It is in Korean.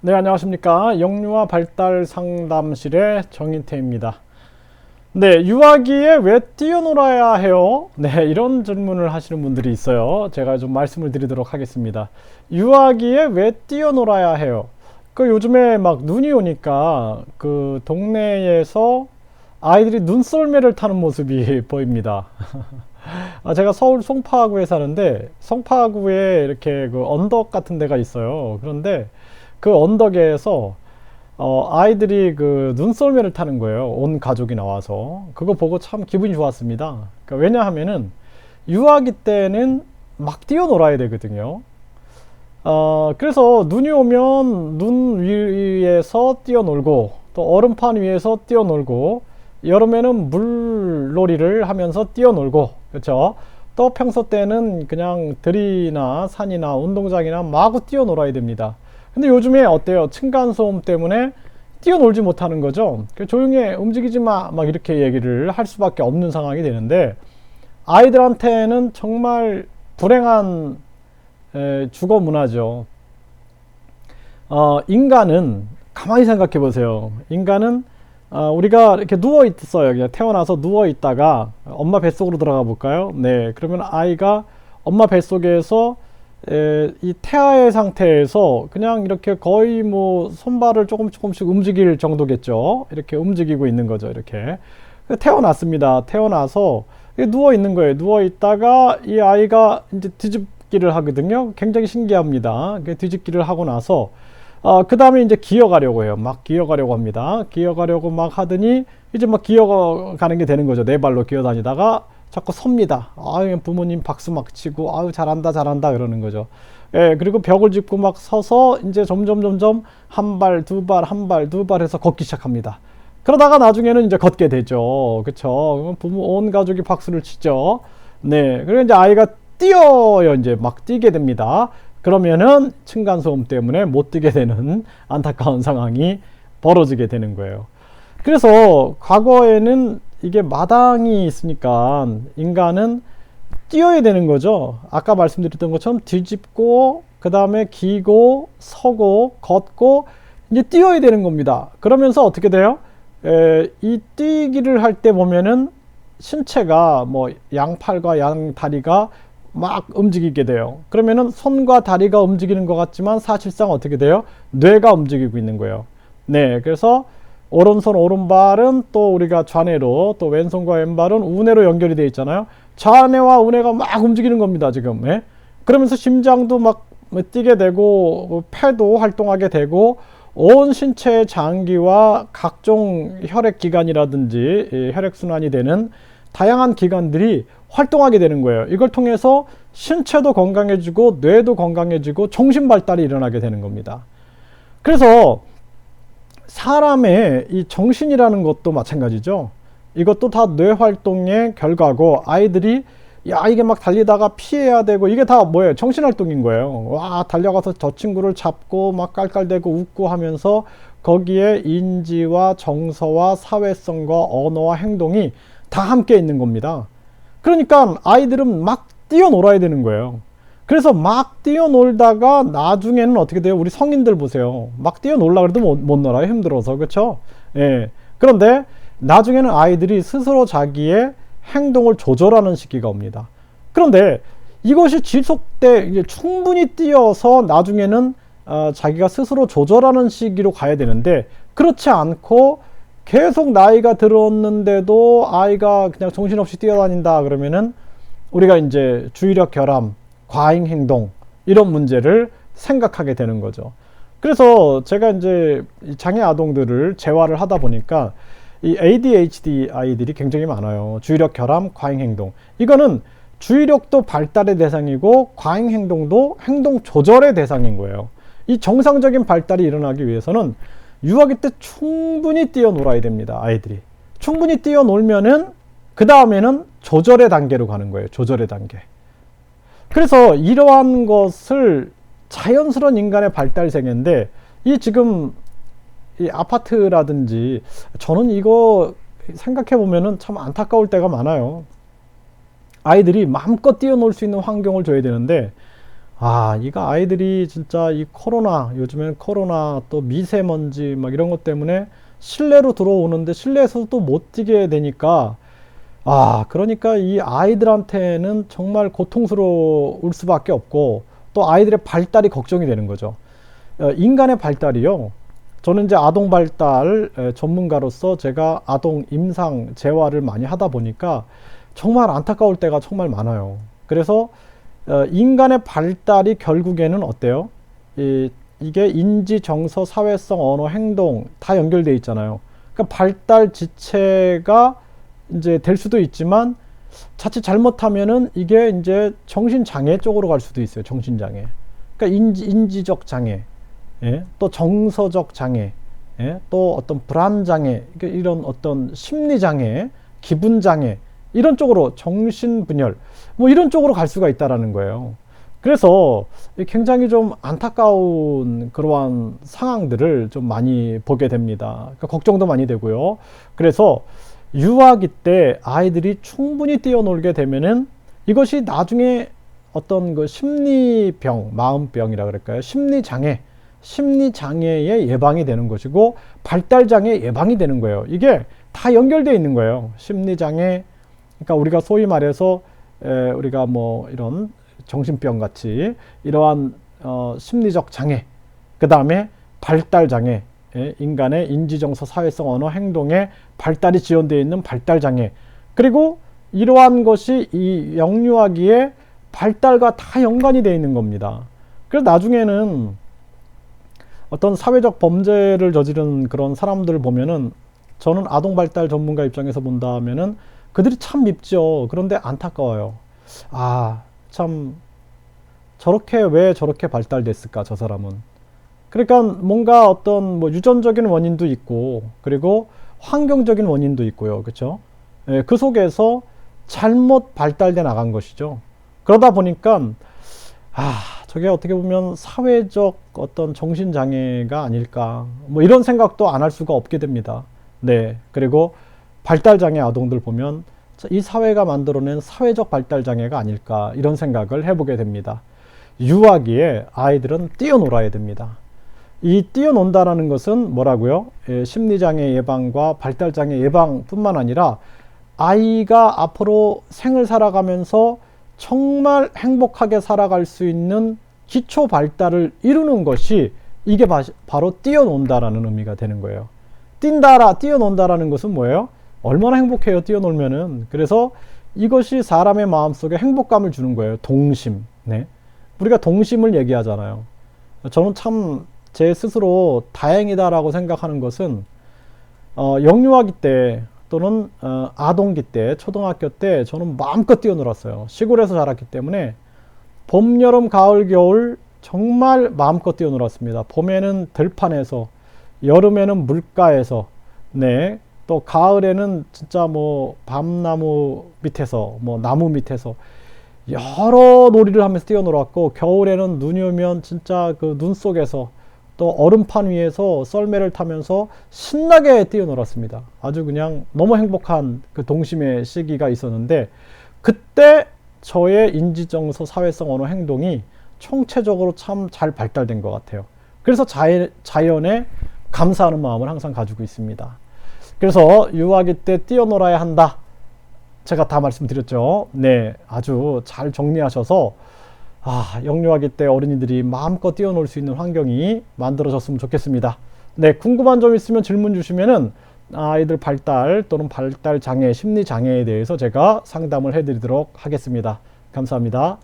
네, 안녕하십니까. 영유아 발달 상담실의 정인태입니다. 네, 유아기에 왜 뛰어놀아야 해요? 네, 이런 질문을 하시는 분들이 있어요. 제가 좀 말씀을 드리도록 하겠습니다. 유아기에 왜 뛰어놀아야 해요? 요즘에 막 눈이 오니까 그 동네에서 아이들이 눈썰매를 타는 모습이 보입니다. 제가 서울 송파구에 사는데 송파구에 이렇게 그 언덕 같은 데가 있어요. 그런데 그 언덕에서 아이들이 그 눈썰매를 타는 거예요. 온 가족이 나와서. 그거 보고 참 기분이 좋았습니다. 그러니까 왜냐하면은 유아기 때는 막 뛰어놀아야 되거든요. 그래서 눈이 오면 눈 위에서 뛰어놀고 또 얼음판 위에서 뛰어놀고 여름에는 물놀이를 하면서 뛰어놀고 그렇죠. 또 평소 때는 그냥 들이나 산이나 운동장이나 마구 뛰어놀아야 됩니다. 근데 요즘에 어때요? 층간소음 때문에 뛰어놀지 못하는 거죠. 조용히 움직이지 마, 막 이렇게 얘기를 할 수밖에 없는 상황이 되는데 아이들한테는 정말 불행한 주거 문화죠. 인간은 가만히 생각해 보세요. 인간은 우리가 이렇게 누워 있어요. 그냥 태어나서 누워 있다가 엄마 뱃속으로 들어가 볼까요? 네, 그러면 아이가 엄마 뱃속에서 이 태아의 상태에서 그냥 이렇게 거의 뭐 손발을 조금씩 움직일 정도겠죠. 이렇게 움직이고 있는 거죠. 이렇게 태어났습니다. 태어나서 누워 있는 거예요. 누워 있다가 이 아이가 이제 뒤집기를 하거든요. 굉장히 신기합니다. 뒤집기를 하고 나서 그 다음에 이제 기어가려고 해요. 막 기어가려고 합니다. 기어가려고 막 하더니 이제 막 기어가는 게 되는 거죠. 네 발로 기어다니다가 자꾸 섭니다. 아유, 부모님 박수 막 치고, 아유, 잘한다, 잘한다, 그러는 거죠. 예, 그리고 벽을 짚고 막 서서 이제 점점 한 발, 두 발, 한 발, 두 발 해서 걷기 시작합니다. 그러다가 나중에는 이제 걷게 되죠. 그쵸. 부모, 온 가족이 박수를 치죠. 네. 그리고 이제 아이가 뛰어요. 이제 막 뛰게 됩니다. 그러면은 층간소음 때문에 못 뛰게 되는 안타까운 상황이 벌어지게 되는 거예요. 그래서 과거에는 이게 마당이 있으니까 인간은 뛰어야 되는 거죠. 아까 말씀드렸던 것처럼 뒤집고 그 다음에 기고 서고 걷고 이제 뛰어야 되는 겁니다. 그러면서 어떻게 돼요? 이 뛰기를 할 때 보면은 신체가 뭐 양팔과 양다리가 막 움직이게 돼요. 그러면은 손과 다리가 움직이는 것 같지만 사실상 어떻게 돼요? 뇌가 움직이고 있는 거예요. 네, 그래서 오른손 오른발은 또 우리가 좌뇌로 또 왼손과 왼발은 우뇌로 연결이 되어 있잖아요. 좌뇌와 우뇌가 막 움직이는 겁니다 지금. 예? 그러면서 심장도 막 뛰게 되고 폐도 활동하게 되고 온 신체의 장기와 각종 혈액기관이라든지 혈액순환이 되는 다양한 기관들이 활동하게 되는 거예요. 이걸 통해서 신체도 건강해지고 뇌도 건강해지고 정신 발달이 일어나게 되는 겁니다. 그래서 사람의 이 정신이라는 것도 마찬가지죠. 이것도 다 뇌 활동의 결과고 아이들이 야 이게 막 달리다가 피해야 되고 이게 다 뭐예요? 정신 활동인 거예요. 와 달려가서 저 친구를 잡고 막 깔깔대고 웃고 하면서 거기에 인지와 정서와 사회성과 언어와 행동이 다 함께 있는 겁니다. 그러니까 아이들은 막 뛰어놀아야 되는 거예요. 그래서 막 뛰어놀다가 나중에는 어떻게 돼요? 우리 성인들 보세요. 막 뛰어놀라 그래도 못 놀아요. 힘들어서. 그렇죠? 예. 그런데 나중에는 아이들이 스스로 자기의 행동을 조절하는 시기가 옵니다. 그런데 이것이 지속돼 이제 충분히 뛰어서 나중에는 자기가 스스로 조절하는 시기로 가야 되는데 그렇지 않고 계속 나이가 들었는데도 아이가 그냥 정신없이 뛰어다닌다 그러면은 우리가 이제 주의력 결함, 과잉 행동 이런 문제를 생각하게 되는 거죠. 그래서 제가 이제 장애 아동들을 재활을 하다 보니까 이 ADHD 아이들이 굉장히 많아요. 주의력 결함, 과잉 행동. 이거는 주의력도 발달의 대상이고 과잉 행동도 행동 조절의 대상인 거예요. 이 정상적인 발달이 일어나기 위해서는 유아기 때 충분히 뛰어놀아야 됩니다. 아이들이. 충분히 뛰어놀면은 그 다음에는 조절의 단계로 가는 거예요. 조절의 단계. 그래서 이러한 것을 자연스러운 인간의 발달생인데 이 지금 이 아파트라든지 저는 이거 생각해 보면은 참 안타까울 때가 많아요. 아이들이 마음껏 뛰어놀 수 있는 환경을 줘야 되는데 이거 아이들이 진짜 이 코로나, 요즘엔 코로나 또 미세먼지 막 이런 것 때문에 실내로 들어오는데 실내에서 또 못 뛰게 되니까 그러니까 이 아이들한테는 정말 고통스러울 수밖에 없고 또 아이들의 발달이 걱정이 되는 거죠. 인간의 발달이요. 저는 이제 아동 발달 전문가로서 제가 아동 임상 재활을 많이 하다 보니까 정말 안타까울 때가 정말 많아요. 그래서 인간의 발달이 결국에는 어때요? 이게 인지, 정서, 사회성, 언어, 행동 다 연결되어 있잖아요. 그러니까 발달 지체가 이제 될 수도 있지만 자칫 잘못하면은 이게 이제 정신장애 쪽으로 갈 수도 있어요. 정신장애. 그러니까 인지적 장애, 예? 또 정서적 장애, 예? 또 어떤 불안장애, 그러니까 이런 어떤 심리장애, 기분장애, 이런 쪽으로 정신분열, 뭐 이런 쪽으로 갈 수가 있다라는 거예요. 그래서 굉장히 좀 안타까운 그러한 상황들을 좀 많이 보게 됩니다. 그러니까 걱정도 많이 되고요. 그래서 유아기 때 아이들이 충분히 뛰어놀게 되면은 이것이 나중에 어떤 그 심리병, 마음병이라 그럴까요? 심리장애의 예방이 되는 것이고 발달장애 예방이 되는 거예요. 이게 다 연결되어 있는 거예요. 심리장애, 그러니까 우리가 소위 말해서 우리가 뭐 이런 정신병 같이 이러한 심리적 장애, 그 다음에 발달장애, 인간의 인지정서, 사회성, 언어, 행동의 발달이 지연되어 있는 발달장애, 그리고 이러한 것이 이 영유아기의 발달과 다 연관이 되어 있는 겁니다. 그래서 나중에는 어떤 사회적 범죄를 저지른 그런 사람들을 보면은 저는 아동 발달 전문가 입장에서 본다면은 그들이 참 밉죠. 그런데 안타까워요. 참 저렇게 왜 저렇게 발달됐을까 저 사람은. 그러니까 뭔가 어떤 뭐 유전적인 원인도 있고 그리고 환경적인 원인도 있고요. 그렇죠? 그 속에서 잘못 발달돼 나간 것이죠. 그러다 보니까 저게 어떻게 보면 사회적 어떤 정신장애가 아닐까 뭐 이런 생각도 안 할 수가 없게 됩니다. 네. 그리고 발달장애 아동들 보면 이 사회가 만들어낸 사회적 발달장애가 아닐까 이런 생각을 해보게 됩니다. 유아기에 아이들은 뛰어놀아야 됩니다. 이 뛰어논다라는 것은 뭐라고요? 심리장애 예방과 발달장애 예방뿐만 아니라 아이가 앞으로 생을 살아가면서 정말 행복하게 살아갈 수 있는 기초 발달을 이루는 것이 이게 바로 뛰어논다라는 의미가 되는 거예요. 뛰어논다라는 것은 뭐예요? 얼마나 행복해요, 뛰어놀면은. 그래서 이것이 사람의 마음속에 행복감을 주는 거예요. 동심. 네. 우리가 동심을 얘기하잖아요. 저는 참 제 스스로 다행이다라고 생각하는 것은 영유아기 때 또는 아동기 때, 초등학교 때 저는 마음껏 뛰어놀았어요. 시골에서 자랐기 때문에 봄, 여름, 가을, 겨울 정말 마음껏 뛰어놀았습니다. 봄에는 들판에서, 여름에는 물가에서, 네, 또 가을에는 진짜 뭐 밤나무 밑에서, 뭐 나무 밑에서 여러 놀이를 하면서 뛰어놀았고, 겨울에는 눈이 오면 진짜 그 눈 속에서 또 얼음판 위에서 썰매를 타면서 신나게 뛰어놀았습니다. 아주 그냥 너무 행복한 그 동심의 시기가 있었는데, 그때 저의 인지정서, 사회성, 언어, 행동이 총체적으로 참 잘 발달된 것 같아요. 그래서 자연에 감사하는 마음을 항상 가지고 있습니다. 그래서 유아기 때 뛰어놀아야 한다. 제가 다 말씀드렸죠. 네, 아주 잘 정리하셔서 영유아기 때 어린이들이 마음껏 뛰어놀 수 있는 환경이 만들어졌으면 좋겠습니다. 네, 궁금한 점 있으면 질문 주시면은 아이들 발달 또는 발달 장애, 심리 장애에 대해서 제가 상담을 해드리도록 하겠습니다. 감사합니다.